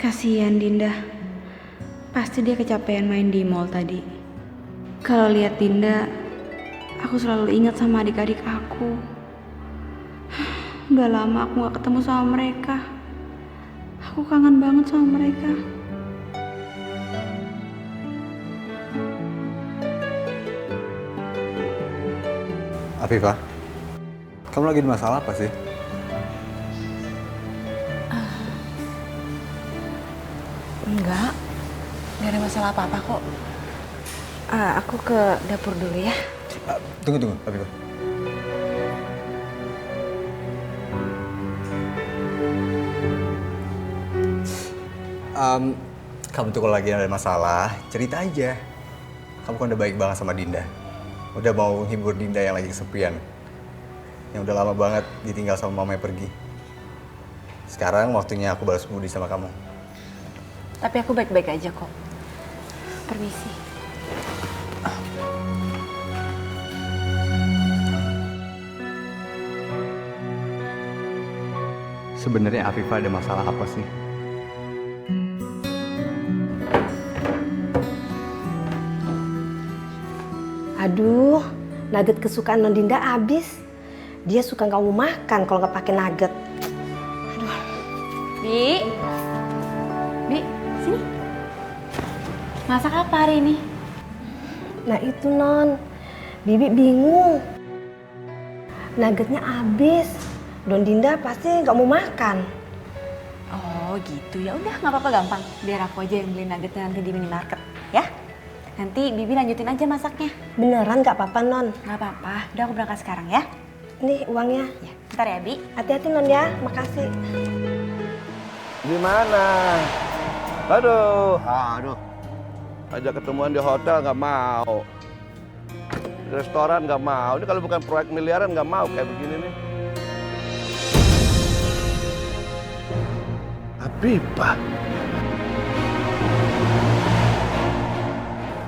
Kasihan Dinda. Pasti dia kecapean main di mall tadi. Kalau lihat Dinda, aku selalu ingat sama adik-adik aku. Udah lama aku gak ketemu sama mereka. Aku kangen banget sama mereka. Afifah, kamu lagi ada masalah apa sih? Enggak ada masalah apa-apa kok. Aku ke dapur dulu ya. Tunggu, Afifah. Kamu tuh kalau lagi ada masalah, cerita aja. Kamu kan udah baik banget sama Dinda. Udah mau hibur Dinda yang lagi kesepian. Yang udah lama banget ditinggal sama mamanya pergi. Sekarang waktunya aku balas budi sama kamu. Tapi aku baik-baik aja kok. Permisi. Sebenarnya Afifah ada masalah apa sih? Aduh, nugget kesukaan Non Dinda habis. Dia suka nggak mau makan kalau nggak pakai nugget. Aduh. Bi, sini. Masak apa hari ini? Nah itu Non, Bibi bingung. Nuggetnya habis. Don Dinda pasti nggak mau makan. Oh gitu, ya udah nggak apa-apa, gampang. Biar aku aja yang beli nuggetnya nanti di minimarket, ya. Nanti Bibi lanjutin aja masaknya. Beneran nggak apa-apa Non? Nggak apa-apa, udah aku berangkat sekarang ya. Nih uangnya. Ya, bentar ya Bi. Hati-hati Non ya, makasih. Di mana? Aduh. Ajak ketemuan di hotel nggak mau. Di restoran nggak mau. Ini kalau bukan proyek miliaran nggak mau kayak begini nih. Afifah.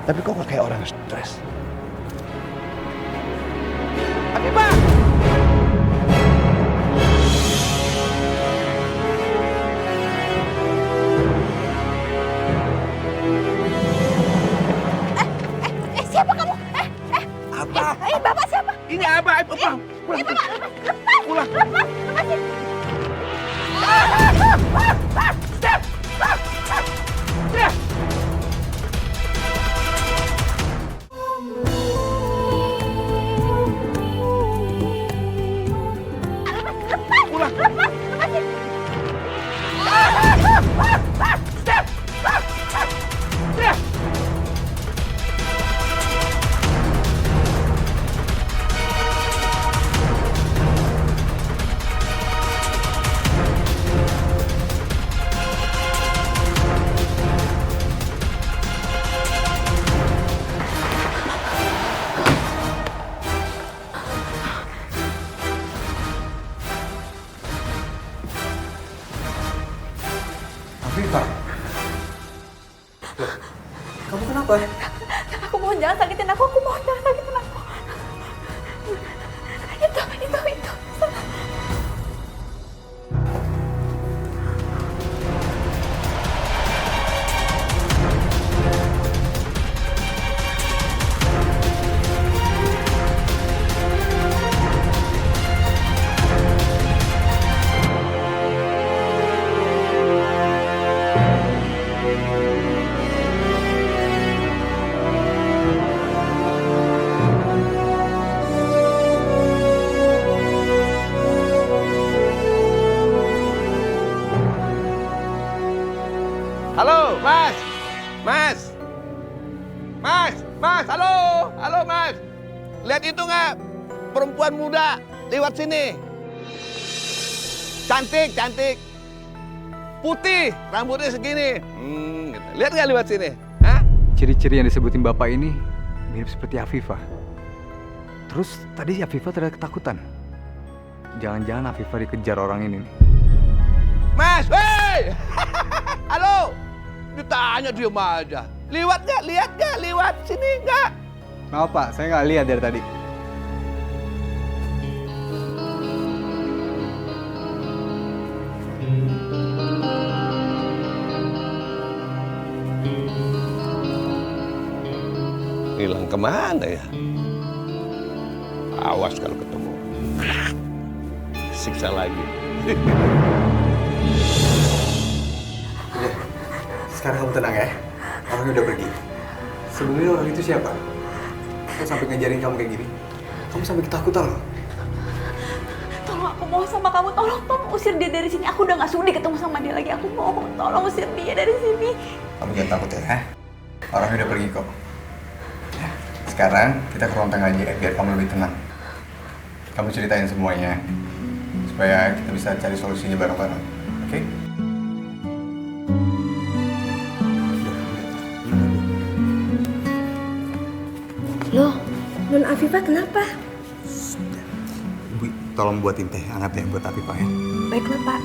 Tapi kok nggak kayak orang stres? Afifah! Siapa kamu? Apa? Bapak siapa? Ini apa? Pulang. Pulang. Afifah? Kamu kenapa? Aku mohon jangan sakitin aku mohon jangan sakitin aku. Itu. Halo, Mas. Halo, Mas. Lihat itu nggak? Perempuan muda lewat sini. Cantik. Putih, rambutnya segini. Gitu. Lihat nggak lewat sini? Hah? Ciri-ciri yang disebutin Bapak ini mirip seperti Afifah. Terus tadi Afifah terlihat ketakutan. Jangan-jangan Afifah dikejar orang ini nih. Mas, hei! Halo! Ditanya diem aja. Lihat nggak? Lihat sini nggak? Maaf Pak, saya nggak lihat dari tadi. kemana ya? Awas kalau ketemu. Siksa lagi. Udah, sekarang kamu tenang ya. Orangnya udah pergi. Sebenarnya orang itu siapa? Kok sampai ngajarin kamu kayak gini? Kamu sampai ketakutan loh. Tolong, aku mohon sama kamu, tolong usir dia dari sini. Aku udah gak sudi ketemu sama dia lagi. Aku mohon, tolong usir dia dari sini. Kamu jangan takut ya. Orangnya udah pergi kok. Ya, sekarang kita ke ruang tengah aja ya, biar kamu lebih tenang. Kamu ceritain semuanya. Supaya kita bisa cari solusinya bareng-bareng. Oke? Loh, Non Afifah kenapa? Bu, tolong buatin teh hangat ya buat Afifah ya. Baiklah, Pak.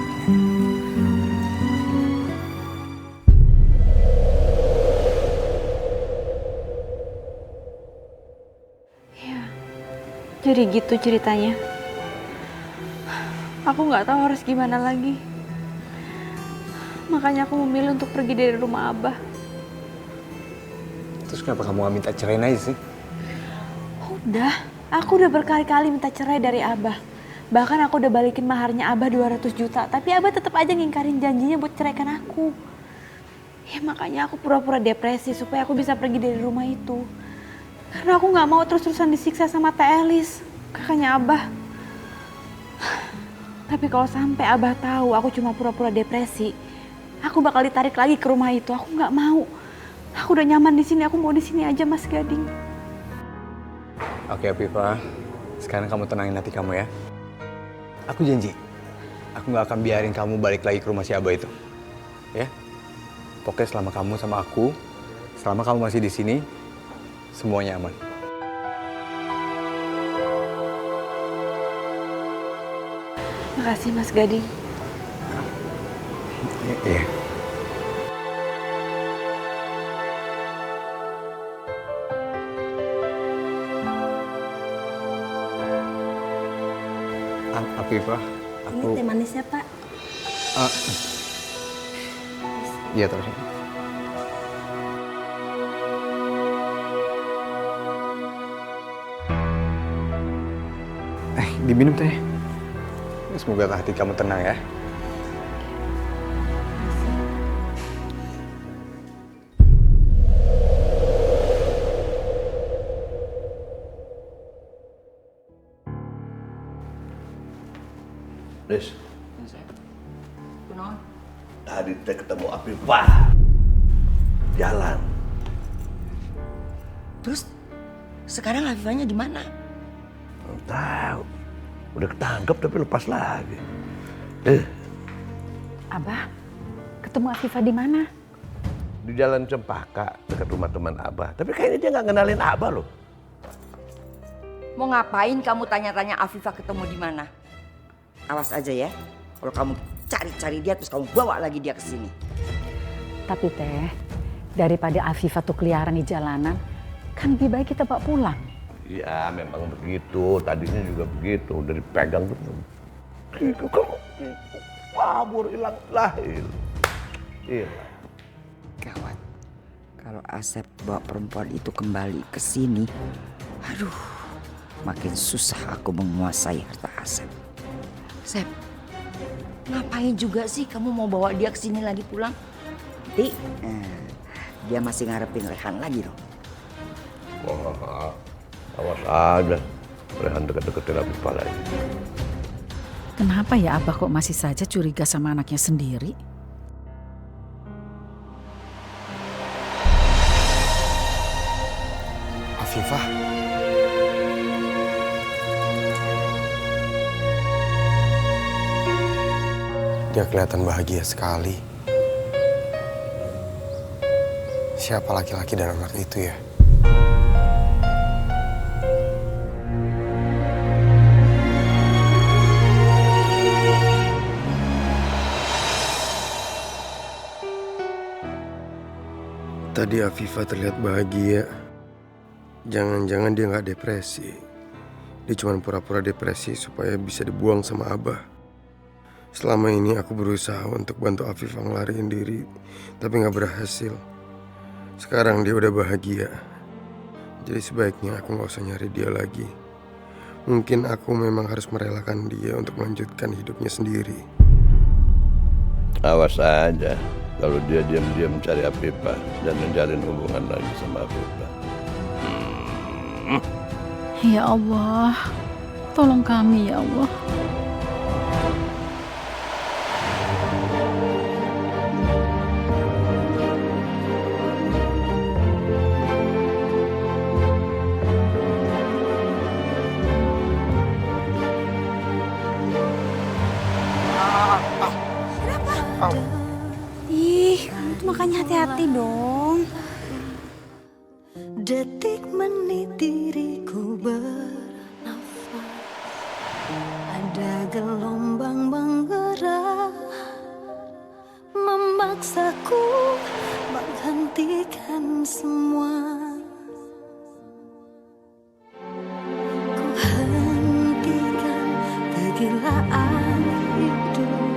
Ya, jadi gitu ceritanya. Aku nggak tahu harus gimana lagi. Makanya aku memilih untuk pergi dari rumah Abah. Terus kenapa kamu gak minta cerai aja sih? Udah, aku udah berkali-kali minta cerai dari Abah. Bahkan aku udah balikin maharnya Abah 200 juta. Tapi Abah tetap aja ngingkarin janjinya buat ceraikan aku. Ya makanya aku pura-pura depresi supaya aku bisa pergi dari rumah itu. Karena aku gak mau terus-terusan disiksa sama Teh Elis, kakaknya Abah. Tapi kalau sampai Abah tahu aku cuma pura-pura depresi, aku bakal ditarik lagi ke rumah itu. Aku gak mau. Aku udah nyaman di sini. Aku mau di sini aja, Mas Gading. Oke, Afifah. Sekarang kamu tenangin hati kamu ya. Aku janji, aku gak akan biarin kamu balik lagi ke rumah si Abah itu. Ya? Pokoknya selama kamu sama aku, selama kamu masih di sini, semuanya aman. Makasih, Mas Gading. Iya. Afifah, Ini aku... teh manisnya, Pak. Iya, terus. Diminum teh. Semoga hati kamu tenang ya. Riz. Tadi kita ketemu Afifah. Jalan. Terus sekarang Afifahnya di mana? Nggak tahu. Udah ketangkep tapi lepas lagi. Abah, ketemu Afifah di mana? Di Jalan Cempaka dekat rumah teman Abah. Tapi kayaknya dia nggak kenalin Abah loh. Mau ngapain kamu tanya-tanya Afifah ketemu di mana? Awas aja ya. Kalau kamu cari-cari dia terus kamu bawa lagi dia ke sini. Tapi Teh, daripada Afifah tuh keliaran di jalanan, kan lebih baik kita bawa pulang. Ya memang begitu. Tadinya juga begitu. Udah dipegang tuh. Gitu kok. Kabur hilang lahir. Hilang. Gawat. Kalau Asep bawa perempuan itu kembali ke sini, aduh, makin susah aku menguasai harta Asep. Sep, ngapain juga sih kamu mau bawa dia ke sini lagi pulang? Nanti dia masih ngarepin Rehan lagi dong. Wah, awas aja. Rehan deket-deketin Afifah lagi. Kenapa ya Abah kok masih saja curiga sama anaknya sendiri? Afifah. Dia kelihatan bahagia sekali. Siapa laki-laki dan anak itu ya? Tadi Afifah terlihat bahagia. Jangan-jangan dia nggak depresi. Dia cuma pura-pura depresi supaya bisa dibuang sama Abah. Selama ini aku berusaha untuk bantu Afifah ngelariin diri, tapi nggak berhasil. Sekarang dia udah bahagia. Jadi sebaiknya aku nggak usah nyari dia lagi. Mungkin aku memang harus merelakan dia untuk melanjutkan hidupnya sendiri. Awas aja kalau dia diam-diam mencari Afifah dan menjalin hubungan lagi sama Afifah. Ya Allah, tolong kami ya Allah. Ih, kamu tuh makanya hati-hati dong. Detik menit diriku bernafas, ada gelombang menggerak, memaksaku menghentikan semua. Ku hentikan kegilaan hidup,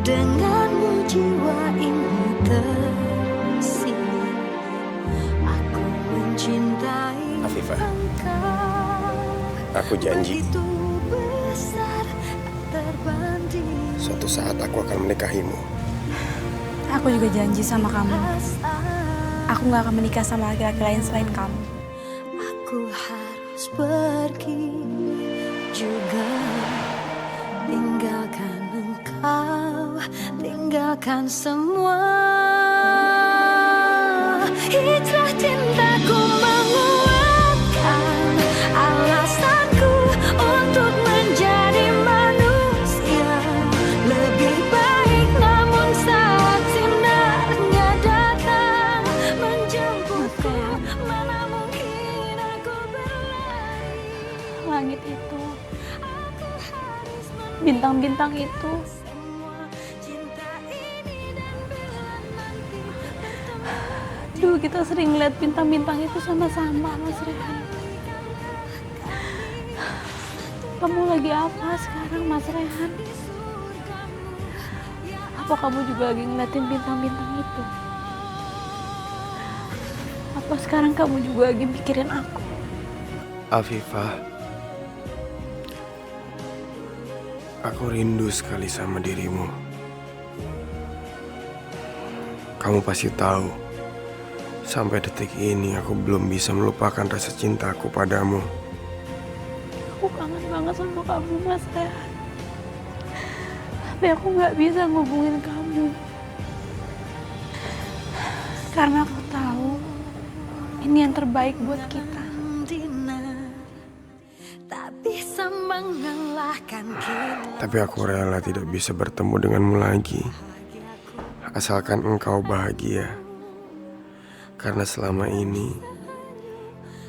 denganmu jiwa ini tersi. Aku mencintai Afifah, engkau. aku janji Begitu besar tak terbanding. suatu saat aku akan menikahimu. Aku juga janji sama kamu. Aku gak akan menikah sama laki-laki lain selain kamu. Aku harus pergi juga, tinggalkan engkau, tinggalkan semua. Hijrah cintaku menguatkan alasanku untuk menjadi manusia lebih baik. Namun saat sinarnya datang menjemputku, mana mungkin aku berlari. Langit itu, bintang-bintang itu, dulu kita sering lihat bintang-bintang itu sama-sama, Mas Rehan. Kamu lagi apa sekarang, Mas Rehan? Apa kamu juga lagi ngeliatin bintang-bintang itu? Apa sekarang kamu juga lagi mikirin aku? Afifah, aku rindu sekali sama dirimu. Kamu pasti tahu, sampai detik ini aku belum bisa melupakan rasa cintaku padamu. Aku kangen banget sama kamu, Mas Rehan. Tapi aku nggak bisa ngubungin kamu. Karena aku tahu ini yang terbaik buat kita. Tak bisa mengalahkan kita. Tapi aku rela tidak bisa bertemu denganmu lagi, asalkan engkau bahagia. Karena selama ini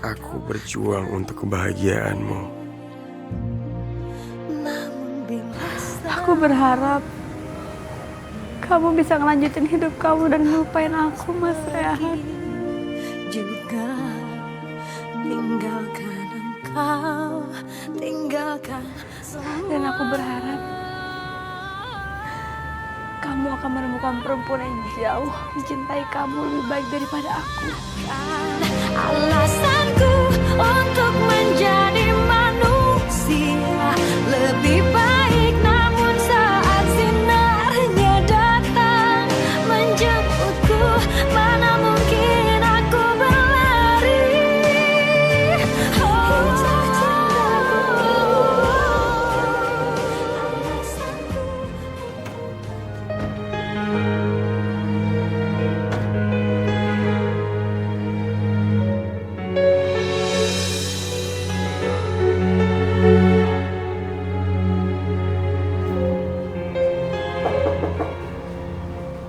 aku berjuang untuk kebahagiaanmu. Aku berharap kamu bisa ngelanjutin hidup kamu dan ngelupain aku, Mas Rehan. Juga tinggalkan engkau, tinggalkan Dan aku berharap kamu akan menemukan perempuan yang jauh mencintai kamu lebih baik daripada aku. alasanku untuk menjadi manusia lebih baik. Namun saat sinarnya datang menjemputku, mana mungkin aku berlari.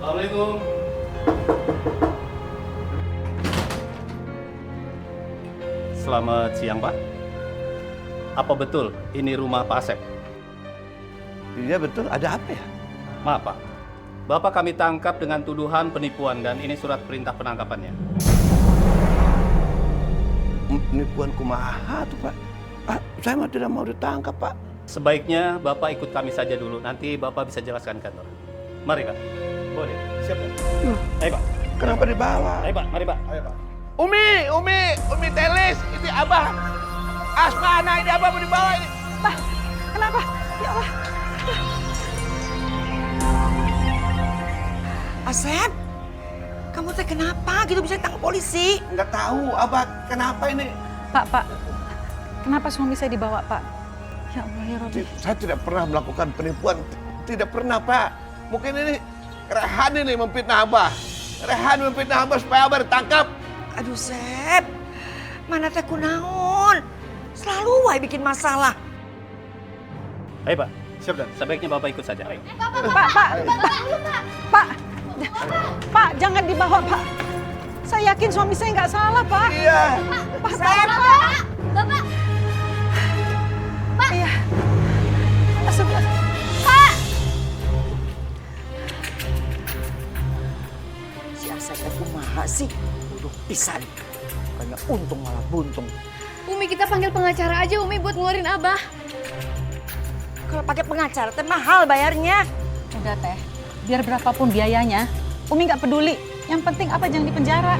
Assalamualaikum. Selamat siang, Pak. Apa betul ini rumah Pak Asep? Iya betul, ada apa ya? Maaf, Pak. Bapak kami tangkap dengan tuduhan penipuan dan ini surat perintah penangkapannya. Penipuan kumaha tuh, Pak? Saya mah tidak mau ditangkap, Pak. Sebaiknya Bapak ikut kami saja dulu, nanti Bapak bisa jelaskan kantor. Mari, Pak. Boleh. Siap, Pak. Ayo, Pak. Kenapa dibawa? Ayo, Pak. Mari, Pak. Ayo, Pak. Umi Telis, ini Abah. Asmana ini Abah mau dibawa ini. Pak, kenapa? Ya Allah. Asep, kamu teh kenapa gitu bisa ditangkap polisi? Nggak tahu Abah kenapa ini. Pak, kenapa suami saya dibawa, Pak? Ya Allah, ya Rabbi. Saya tidak pernah melakukan penipuan. Tidak pernah, Pak. Mungkin ini Rehan ini memfitnah Abah. Rehan memfitnah Abah supaya Abah ditangkap. Aduh Sep, mana teh kunaon? Selalu wae bikin masalah. Ayo Pak, siap dan sebaiknya Bapak ikut saja. Ayo. Pak, jangan dibawa, Pak. Saya yakin suami saya nggak salah, Pak. Iya. Pak, Bapak. Iya. Astagfirullah. Si Asep teh kumaha sih? Udah pisan. Kayaknya untung malah buntung. Umi, kita panggil pengacara aja Umi buat ngeluarin Abah. Kalau pakai pengacara teh mahal bayarnya. Udah teh, biar berapapun biayanya, Umi nggak peduli. Yang penting apa jangan di penjara.